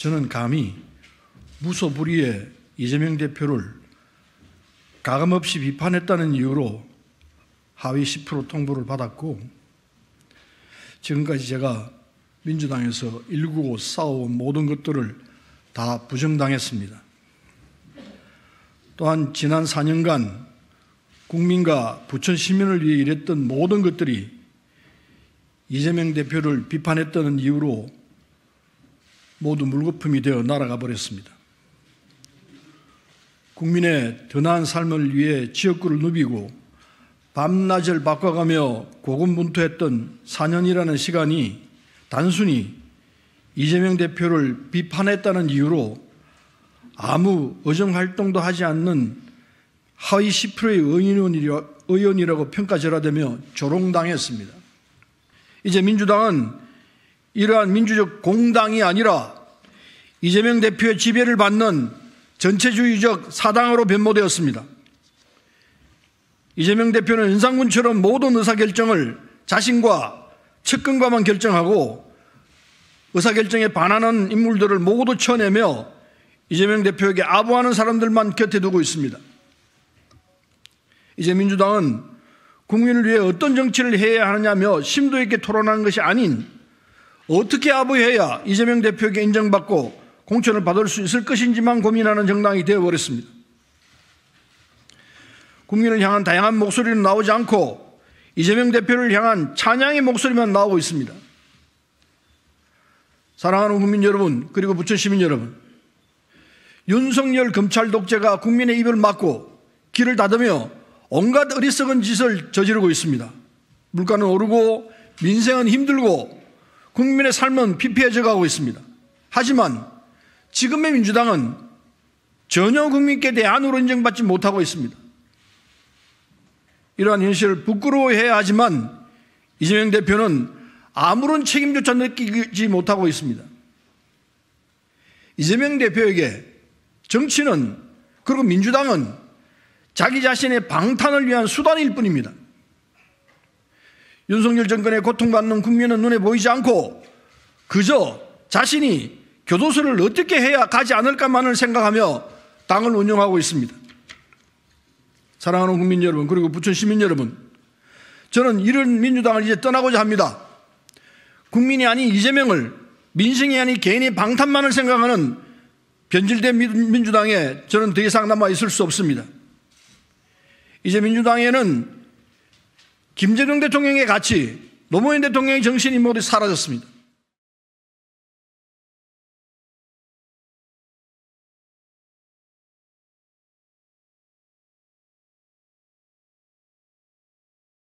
저는 감히 무소불위의 이재명 대표를 가감없이 비판했다는 이유로 하위 10% 통보를 받았고, 지금까지 제가 민주당에서 일구고 싸워온 모든 것들을 다 부정당했습니다. 또한 지난 4년간 국민과 부천 시민을 위해 일했던 모든 것들이 이재명 대표를 비판했다는 이유로 모두 물거품이 되어 날아가 버렸습니다. 국민의 더 나은 삶을 위해 지역구를 누비고 밤낮을 바꿔가며 고군분투했던 4년이라는 시간이 단순히 이재명 대표를 비판했다는 이유로 아무 의정활동도 하지 않는 하위 10%의 의원이라고 평가절하되며 조롱당했습니다. 이제 민주당은 이러한 민주적 공당이 아니라 이재명 대표의 지배를 받는 전체주의적 사당으로 변모되었습니다. 이재명 대표는 윤상군처럼 모든 의사결정을 자신과 측근과만 결정하고 의사결정에 반하는 인물들을 모두 쳐내며 이재명 대표에게 아부하는 사람들만 곁에 두고 있습니다. 이제 민주당은 국민을 위해 어떤 정치를 해야 하느냐며 심도 있게 토론하는 것이 아닌 어떻게 아부해야 이재명 대표에게 인정받고 공천을 받을 수 있을 것인지만 고민하는 정당이 되어버렸습니다. 국민을 향한 다양한 목소리는 나오지 않고 이재명 대표를 향한 찬양의 목소리만 나오고 있습니다. 사랑하는 국민 여러분, 그리고 부천 시민 여러분, 윤석열 검찰 독재가 국민의 입을 막고 길을 닫으며 온갖 어리석은 짓을 저지르고 있습니다. 물가는 오르고 민생은 힘들고 국민의 삶은 피폐해져 가고 있습니다. 하지만 지금의 민주당은 전혀 국민께 대안으로 인정받지 못하고 있습니다. 이러한 현실을 부끄러워해야 하지만 이재명 대표는 아무런 책임조차 느끼지 못하고 있습니다. 이재명 대표에게 정치는, 그리고 민주당은 자기 자신의 방탄을 위한 수단일 뿐입니다. 윤석열 정권에 고통받는 국민은 눈에 보이지 않고 그저 자신이 교도소를 어떻게 해야 가지 않을까만을 생각하며 당을 운영하고 있습니다. 사랑하는 국민 여러분, 그리고 부천 시민 여러분, 저는 이런 민주당을 이제 떠나고자 합니다. 국민이 아닌 이재명을, 민생이 아닌 개인의 방탄만을 생각하는 변질된 민주당에 저는 더 이상 남아 있을 수 없습니다. 이제 민주당에는 김대중 대통령의 가치, 노무현 대통령의 정신이 모두 사라졌습니다.